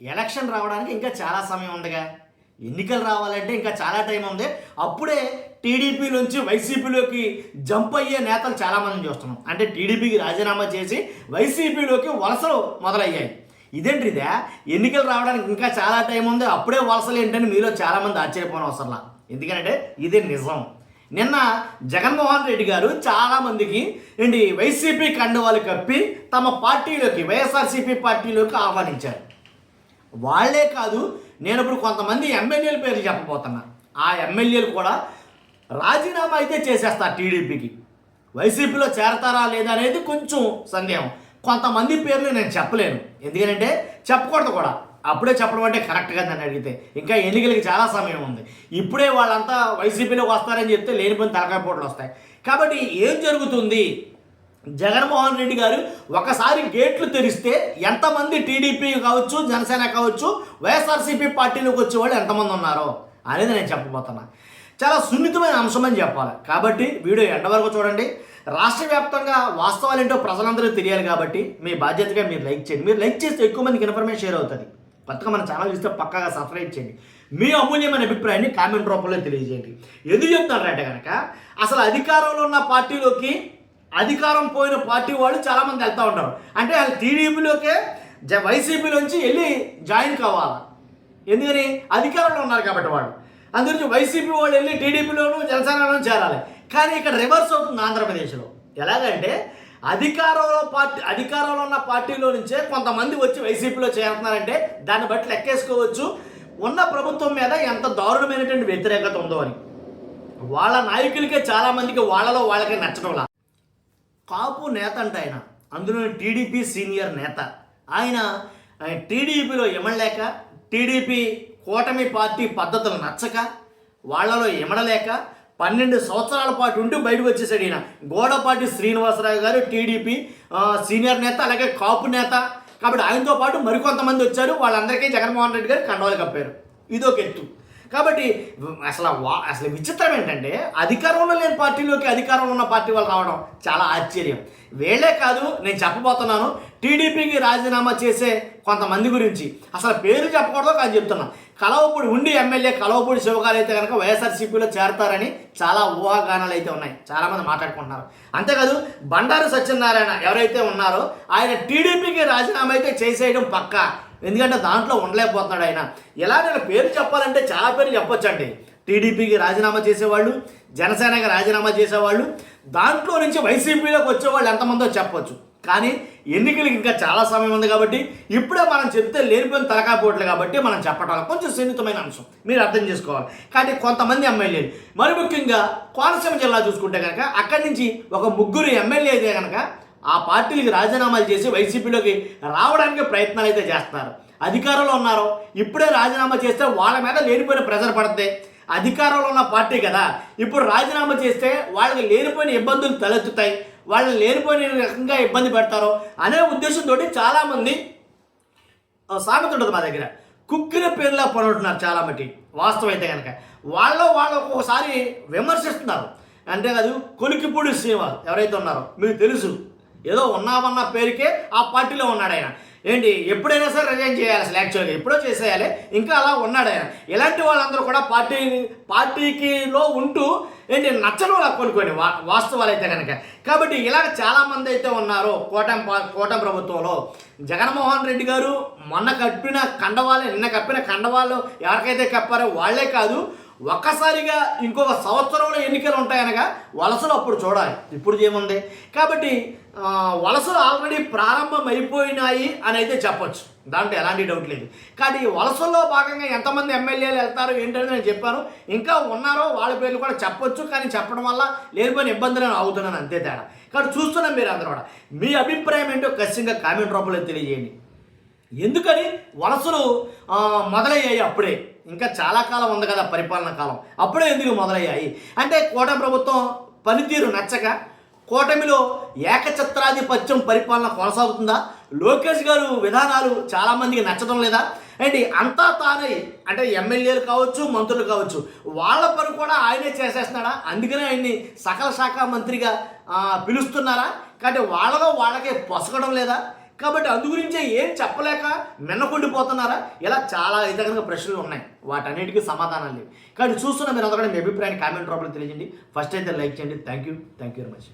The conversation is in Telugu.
ఎలక్షన్ రావడానికి ఇంకా చాలా సమయం ఉందిగా, ఎన్నికలు రావాలంటే ఇంకా చాలా టైం ఉంది. అప్పుడే టీడీపీ నుంచి వైసీపీలోకి జంప్ అయ్యే నేతలు చాలామందిని చూస్తున్నాం. అంటే టీడీపీకి రాజీనామా చేసి వైసీపీలోకి వలసలు మొదలయ్యాయి. ఇదేంటిదే, ఎన్నికలు రావడానికి ఇంకా చాలా టైం ఉంది, అప్పుడే వలసలు ఏంటని మీలో చాలామంది ఆశ్చర్యపోవడం అవసరంలా. ఎందుకంటే ఇది నిజం. నిన్న జగన్మోహన్ రెడ్డి గారు చాలామందికి వైసీపీ కండువాలు కప్పి తమ పార్టీలోకి, వైఎస్ఆర్సీపీ పార్టీలోకి ఆహ్వానించారు. వాళ్లే కాదు, నేను ఇప్పుడు కొంతమంది ఎమ్మెల్యేల పేర్లు చెప్పబోతున్నా. ఆ ఎమ్మెల్యేలు కూడా రాజీనామా అయితే చేసేస్తారు టీడీపీకి. వైసీపీలో చేరతారా లేదా అనేది కొంచెం సందేహం. కొంతమంది పేర్లు నేను చెప్పలేను, ఎందుకంటే చెప్పకూడదు కూడా. అప్పుడే చెప్పడం అంటే కరెక్ట్ కదా అని అడిగితే, ఇంకా ఎన్నికలకి చాలా సమయం ఉంది. ఇప్పుడే వాళ్ళంతా వైసీపీలోకి వస్తారని చెప్తే లేనిపోయిన తలకాయ పోట్లు వస్తాయి. కాబట్టి ఏం జరుగుతుంది, జగన్మోహన్ రెడ్డి గారు ఒకసారి గేట్లు తెరిస్తే ఎంతమంది టీడీపీ కావచ్చు, జనసేన కావచ్చు, వైఎస్ఆర్సీపీ పార్టీలోకి వచ్చేవాళ్ళు ఎంతమంది ఉన్నారో అనేది నేను చెప్పబోతున్నా. చాలా సున్నితమైన అంశం అని చెప్పాలి. కాబట్టి వీడియో ఎండ వరకు చూడండి. రాష్ట్ర వ్యాప్తంగా వాస్తవాలు ఏంటో ప్రజలందరూ తెలియాలి కాబట్టి మీ బాధ్యతగా మీరు లైక్ చేయండి. మీరు లైక్ చేస్తే ఎక్కువ మందికి ఇన్ఫర్మేషన్ షేర్ అవుతుంది. కొత్తగా మన ఛానల్ చూస్తే పక్కాగా సబ్స్క్రైబ్ చేయండి. మీ అమూల్యమైన అభిప్రాయాన్ని కామెంట్ రూపంలో తెలియజేయండి. ఎందుకు చెప్తారంటే కనుక, అసలు అధికారంలో ఉన్న పార్టీలోకి అధికారం పోయిన పార్టీ వాళ్ళు చాలామంది వెళ్తూ ఉంటారు. అంటే వాళ్ళు టీడీపీలోకే వైసీపీలోంచి వెళ్ళి జాయిన్ కావాలి. ఎందుకని, అధికారంలో ఉన్నారు కాబట్టి వాళ్ళు. అందుగురించి వైసీపీ వాళ్ళు వెళ్ళి టీడీపీలోనూ జనసేనలోనూ చేరాలి. కానీ ఇక్కడ రివర్స్ అవుతుంది ఆంధ్రప్రదేశ్లో. ఎలాగంటే అధికారంలో ఉన్న పార్టీలో నుంచే కొంతమంది వచ్చి వైసీపీలో చేరుతున్నారంటే దాన్ని బట్టి లెక్కేసుకోవచ్చు ఉన్న ప్రభుత్వం మీద ఎంత దారుణమైనటువంటి వ్యతిరేకత ఉందో అని. వాళ్ళ నాయకులకే చాలామందికి వాళ్ళకే నచ్చడంలా. కాపు నేత అంటే ఆయన, అందులో టీడీపీ సీనియర్ నేత ఆయన టీడీపీలో ఇమడలేక, టీడీపీ కూటమి పార్టీ పద్ధతులు నచ్చక, వాళ్ళలో ఇమడలేక 12 సంవత్సరాల పాటు ఉంటూ బయటకు వచ్చేసాడు ఈయన. గోడపాటి శ్రీనివాసరావు గారు టీడీపీ సీనియర్ నేత, అలాగే కాపు నేత. కాబట్టి ఆయనతో పాటు మరికొంతమంది వచ్చారు. వాళ్ళందరికీ జగన్మోహన్ రెడ్డి గారు కండవాలు కప్పారు. ఇదొక ఎత్తు. కాబట్టి అసలు విచిత్రం ఏంటంటే, అధికారంలో లేని పార్టీలోకి అధికారంలో ఉన్న పార్టీ వాళ్ళు రావడం చాలా ఆశ్చర్యం. వేళ్లే కాదు, నేను చెప్పబోతున్నాను టీడీపీకి రాజీనామా చేసే కొంతమంది గురించి. అసలు పేరు చెప్పకూడదు కానీ చెప్తున్నాను. కలవపూడి ఉండి ఎమ్మెల్యే కలవపూడి శివగారు అయితే కనుక వైఎస్ఆర్సీపీలో చేరతారని చాలా ఊహాగానాలు అయితే ఉన్నాయి, చాలామంది మాట్లాడుకుంటున్నారు. అంతేకాదు బండారు సత్యనారాయణ ఎవరైతే ఉన్నారో ఆయన టీడీపీకి రాజీనామా అయితే చేసేయడం పక్కా. ఎందుకంటే దాంట్లో ఉండలేకపోతున్నాడు ఆయన. ఇలా నేను పేరు చెప్పాలంటే చాలా పేర్లు చెప్పొచ్చండి. టీడీపీకి రాజీనామా చేసేవాళ్ళు, జనసేనకి రాజీనామా చేసేవాళ్ళు, దాంట్లో నుంచి వైసీపీలోకి వచ్చేవాళ్ళు ఎంతమందో చెప్పొచ్చు. కానీ ఎన్నికలకి ఇంకా చాలా సమయం ఉంది కాబట్టి ఇప్పుడే మనం చెప్తే లేనిపోయిన తలకాయ పోట్లు కాబట్టి మనం చెప్పడం కొంచెం సున్నితమైన అంశం, మీరు అర్థం చేసుకోవాలి. కానీ కొంతమంది ఎమ్మెల్యేలు, మరి ముఖ్యంగా కోనసీమ జిల్లా చూసుకుంటే కనుక అక్కడి నుంచి ఒక 3 ఎమ్మెల్యే అయితే కనుక ఆ పార్టీలకి రాజీనామాలు చేసి వైసీపీలోకి రావడానికి ప్రయత్నాలు అయితే చేస్తున్నారు. అధికారంలో ఉన్నారో ఇప్పుడే రాజీనామా చేస్తే వాళ్ళ మీద లేనిపోయిన ప్రెజర్ పడుతుంది. అధికారంలో ఉన్న పార్టీ కదా, ఇప్పుడు రాజీనామా చేస్తే వాళ్ళకి లేనిపోయిన ఇబ్బందులు తలెత్తుతాయి, వాళ్ళని లేనిపోయిన రకంగా ఇబ్బంది పెడతారో అనే ఉద్దేశంతో చాలామంది సామెత ఉంటుంది మా దగ్గర, కుక్కిన పేర్లా పనుంటున్నారు చాలా మట్టి. వాస్తవం అయితే కనుక వాళ్ళు ఒక్కొక్కసారి విమర్శిస్తున్నారు. అంతేకాదు కొలికిపూడి శ్రీనివాస్ ఎవరైతే ఉన్నారో మీకు తెలుసు, ఏదో ఉన్నామన్న పేరుకే ఆ పార్టీలో ఉన్నాడు ఆయన. ఎప్పుడైనా సరే రిజైన్ చేయాలి, అసలు యాక్చువల్గా ఎప్పుడో చేసేయాలి, ఇంకా అలా ఉన్నాడు ఆయన. ఇలాంటి వాళ్ళందరూ కూడా పార్టీకిలో ఉంటూ నచ్చడం కొన్ని వాస్తవాలు అయితే కనుక. కాబట్టి ఇలాగ చాలామంది అయితే ఉన్నారు కూటమి ప్రభుత్వంలో. జగన్మోహన్ రెడ్డి గారు నిన్న కప్పిన కండవాళ్ళు ఎవరికైతే కప్పారో వాళ్లే కాదు, ఒక్కసారిగా ఇంకొక సంవత్సరంలో ఎన్నికలు ఉంటాయనగా వలసలు అప్పుడు చూడాలి. ఇప్పుడు ఏముంది కాబట్టి వలసలు ఆల్రెడీ ప్రారంభం అయిపోయినాయి అని అయితే చెప్పొచ్చు, దాంట్లో ఎలాంటి డౌట్ లేదు. కానీ వలసల్లో భాగంగా ఎంతమంది ఎమ్మెల్యేలు వెళ్తారో ఏంటనేది నేను చెప్పాను. ఇంకా ఉన్నారో వాళ్ళ పేర్లు కూడా చెప్పొచ్చు, కానీ చెప్పడం వల్ల లేనిపోయిన ఇబ్బందులను అవుతున్నాను, అంతే తేడా. కాబట్టి చూస్తున్నాం మీరు అందరూ కూడా. మీ అభిప్రాయం ఏంటో ఖచ్చితంగా కామెంట్ రూపంలో తెలియజేయండి. ఎందుకని వలసలు మొదలయ్యాయి అప్పుడే? ఇంకా చాలా కాలం ఉంది కదా పరిపాలన కాలం, అప్పుడే ఎందుకు మొదలయ్యాయి అంటే కూటమి ప్రభుత్వం పనితీరు నచ్చక, కూటమిలో ఏకఛత్రాధిపత్యం పరిపాలన కొనసాగుతుందా, లోకేష్ గారు విధానాలు చాలామందికి నచ్చడం లేదా, అంతా తానే అంటే ఎమ్మెల్యేలు కావచ్చు, మంత్రులు కావచ్చు, వాళ్ళ పని కూడా ఆయనే చేసేస్తున్నాడా, అందుకనే ఆయన్ని సకల శాఖ మంత్రిగా పిలుస్తున్నారా, కాబట్టి వాళ్ళకే పొసగడం లేదా? కాబట్టి అందు గురించే ఏం చెప్పలేక మిన్నకుండిపోతున్నారా? ఇలా చాలా ఇతర ప్రశ్నలు ఉన్నాయి, వాటన్నిటికీ సమాధానాలు లేవు. కాబట్టి చూస్తున్న మీరు అందరూ మీ అభిప్రాయాన్ని కామెంట్ రూపంలో తెలియజేయండి. ఫస్ట్ అయితే లైక్ చేయండి. Thank you very much.